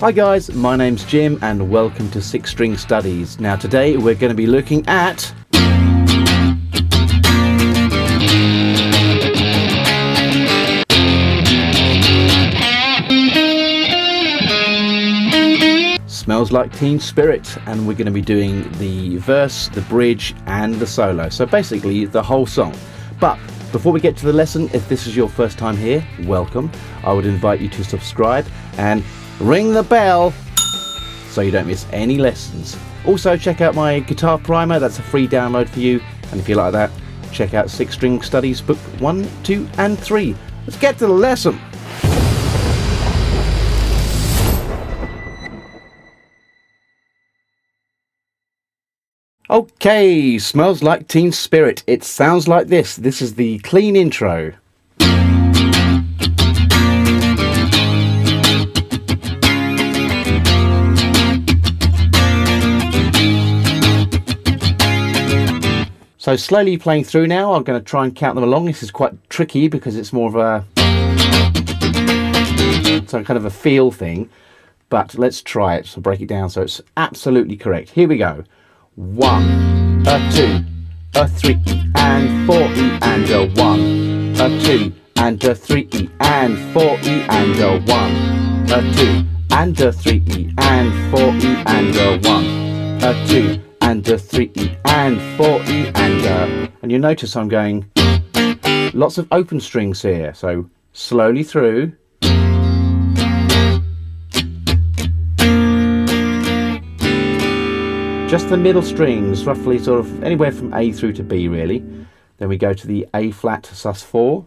Hi guys, my name's Jim and welcome to Six String Studies. Now today we're going to be looking at Smells Like Teen Spirit, and we're going to be doing the verse, the bridge and the solo. So basically the whole song. But before we get to the lesson, if this is your first time here, welcome. I would invite you to subscribe and ring the bell so you don't miss any lessons. Also check out my guitar primer, that's a free download for you, and if you like that, check out Six String Studies book 1, 2 and 3. Let's get to the lesson. Okay, Smells Like Teen Spirit. It sounds like this. This is the clean intro. So slowly playing through now, I'm going to try and count them along. This is quite tricky because it's more of a kind of a feel thing, but let's try it. So break it down so it's absolutely correct. Here we go. 1, a 2, a 3 and 4 E and a 1, a 2 and a 3 E and 4 E and a 1, a 2 and a 3 E and 4 E and a 1, a 2 and a 3 E and 4 E and you notice I'm going lots of open strings here, so slowly through. Just the middle strings, roughly sort of anywhere from A through to B really. Then we go to the A flat sus4.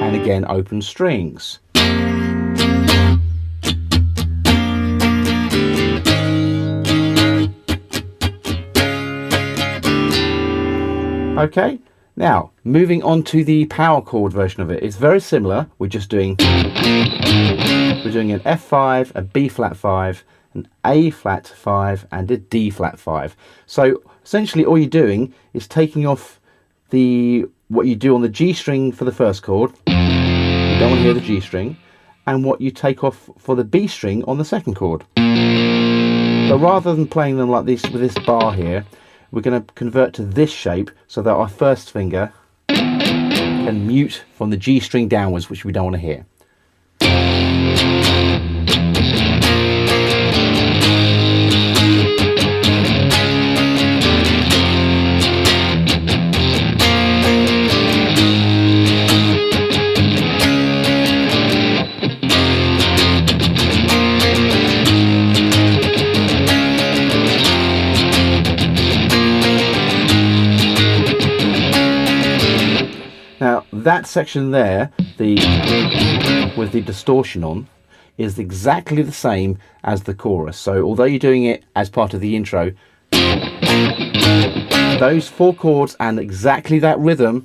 And again open strings. Okay, now moving on to the power chord version of it. It's very similar. We're doing an F5, a B flat 5, an A flat 5 and a D flat 5. So essentially all you're doing is taking off what you do on the G string for the first chord. You don't want to hear the G string, and what you take off for the B string on the second chord. But rather than playing them like this with this bar here, we're going to convert to this shape so that our first finger can mute from the G string downwards, which we don't want to hear. Now that section there, with the distortion on, is exactly the same as the chorus. So although you're doing it as part of the intro, those 4 chords and exactly that rhythm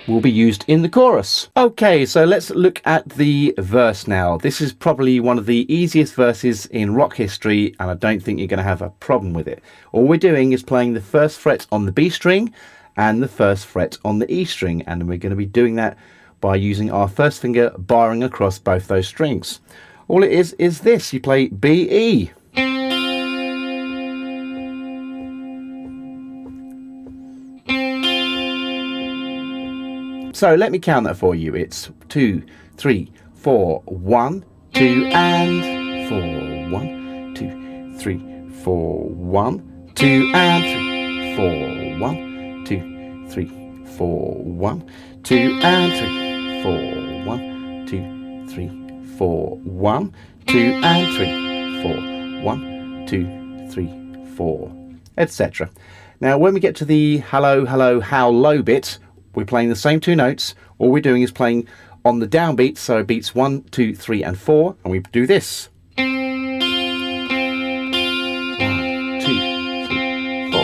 will be used in the chorus. Okay, so let's look at the verse now. This is probably one of the easiest verses in rock history, and I don't think you're going to have a problem with it. All we're doing is playing the first fret on the B string and the first fret on the E string, and we're going to be doing that by using our first finger barring across both those strings. All it is this: you play B, E. So let me count that for you. It's 2, 3, 4, 1, 2 and 4, 1, 2, 3, 4, 1, 2 and 3, 4, 1, 2, 3, 4, 1, 2 and 3, 4, 1, 2, 3, 4, 1, 2 and 3, 4, 1, 2, 3, 4, etc. Now when we get to the hello, hello, how low bit, we're playing the same 2 notes. All we're doing is playing on the downbeat, so beats 1, 2, 3 and 4, and we do this. 1, 2, 3, 4,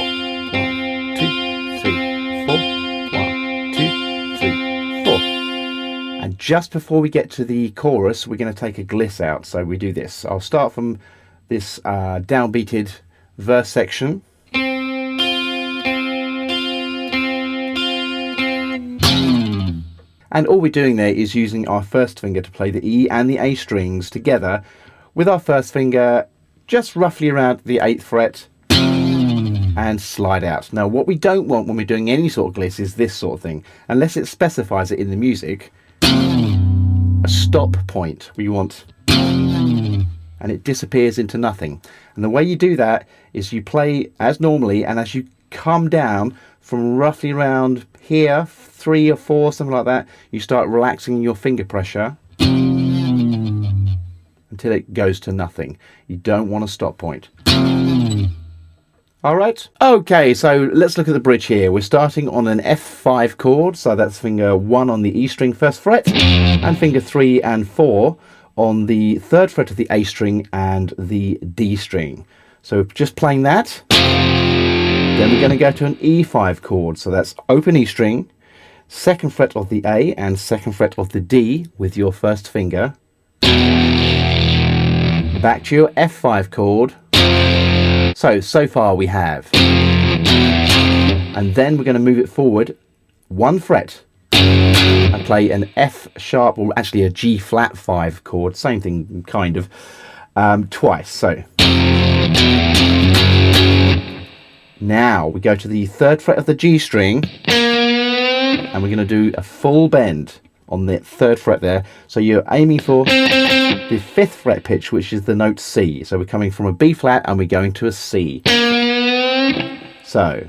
1, 2, 3, 4, 1, 2, 3, 4. And just before we get to the chorus, we're going to take a gliss out, so we do this. I'll start from this downbeated verse section. And all we're doing there is using our first finger to play the E and the A strings together with our first finger just roughly around the 8th fret and slide out. Now what we don't want when we're doing any sort of gliss is this sort of thing, unless it specifies it in the music, a stop point we want, and it disappears into nothing. And the way you do that is you play as normally, and as you come down from roughly around here, 3 or 4, something like that, you start relaxing your finger pressure until it goes to nothing. You don't want a stop point. All right. Okay, so let's look at the bridge here. We're starting on an F5 chord, so that's finger 1 on the E string 1st fret, and finger 3 and 4 on the 3rd fret of the A string and the D string. So just playing that. Then we're going to go to an E5 chord, so that's open E string, 2nd fret of the A and 2nd fret of the D with your 1st finger. Back to your F5 chord. So far we have. And then we're going to move it forward 1 fret and play an F sharp, or actually a G flat 5 chord, same thing kind of, twice. So now we go to the 3rd fret of the G string and we're going to do a full bend on the 3rd fret there. So you're aiming for the 5th fret pitch, which is the note C. So we're coming from a B flat and we're going to a C. So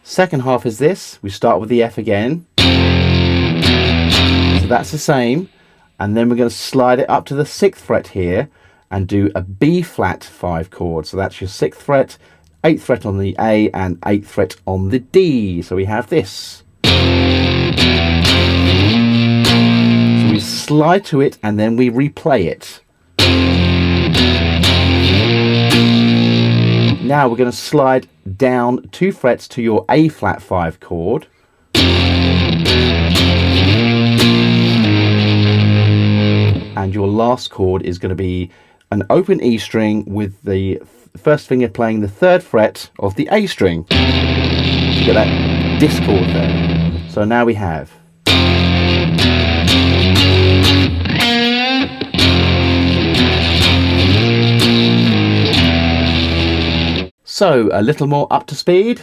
second half is this. We start with the F again. So that's the same. And then we're going to slide it up to the 6th fret here and do a B flat 5 chord. So that's your 6th fret, 8th fret on the A and 8th fret on the D. So we have this. So we slide to it and then we replay it. Now we're going to slide down 2 frets to your A flat 5 chord. And your last chord is going to be an open E string with the 1st finger playing the 3rd fret of the A string. You get that discord there. So now we have. So a little more up to speed.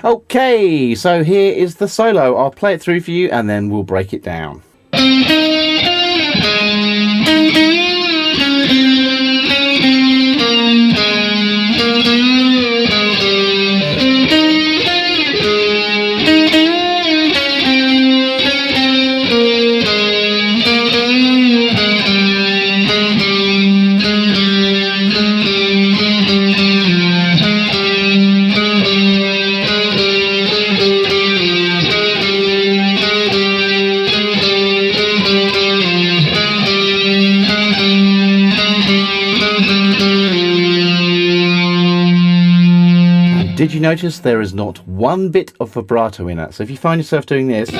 Okay, so here is the solo. I'll play it through for you and then we'll break it down. Did you notice there is not one bit of vibrato in it? So if you find yourself doing this,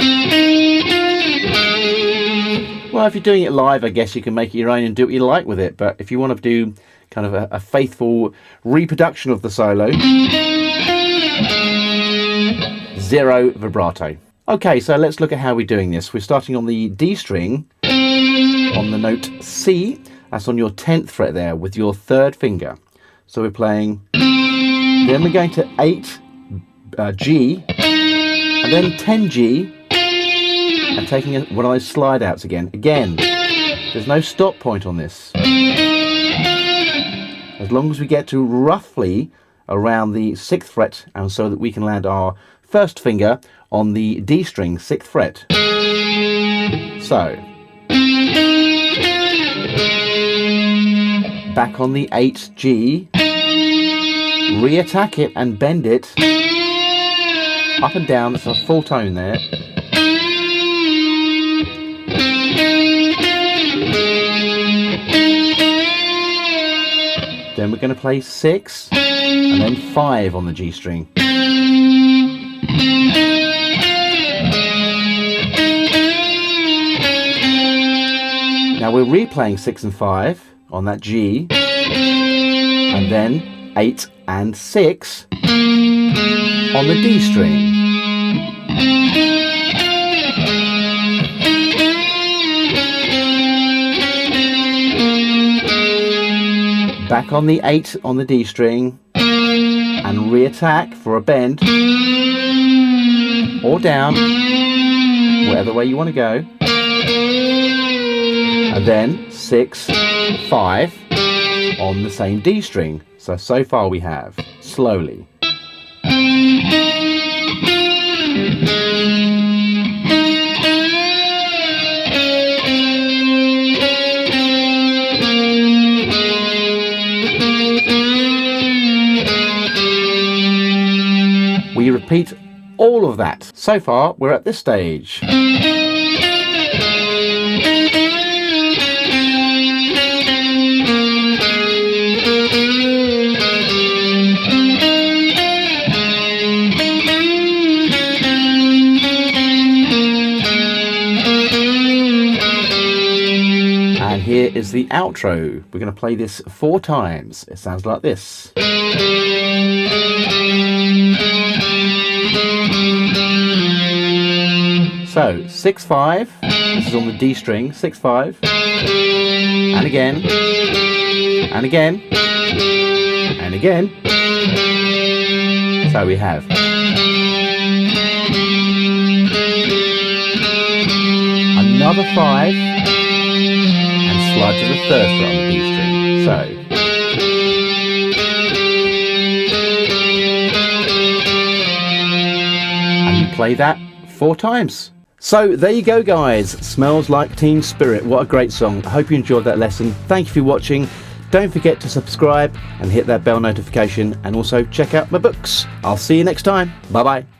well, if you're doing it live, I guess you can make it your own and do what you like with it. But if you want to do kind of a faithful reproduction of the solo, 0 vibrato. Okay, so let's look at how we're doing this. We're starting on the D string, on the note C. That's on your 10th fret there with your 3rd finger. So we're playing. Then we're going to 8 G and then 10 G and taking one of those slide outs again. Again, there's no stop point on this. As long as we get to roughly around the 6th fret, and so that we can land our 1st finger on the D string 6th fret. So back on the 8 G. Re-attack it and bend it up and down. It's a full tone there. Then we're going to play 6 and then 5 on the G string. we're replaying 6 and 5 on that G, and then 8 and 6 on the D string. Back on the 8 on the D string, and re-attack for a bend, or down, whatever way you want to go. And then 6, 5 on the same D string. So far we have slowly. We repeat all of that. So far we're at this stage. And here is the outro. We're going to play this 4 times. It sounds like this. So 6, 5, this is on the D string, 6, 5, and again, and again, and again. So we have another 5, and slide to the 3rd fret on the D string. So. And you play that 4 times. So there you go guys, Smells Like Teen Spirit, what a great song. I hope you enjoyed that lesson. Thank you for watching. Don't forget to subscribe and hit that bell notification, and also check out my books. I'll see you next time. Bye bye.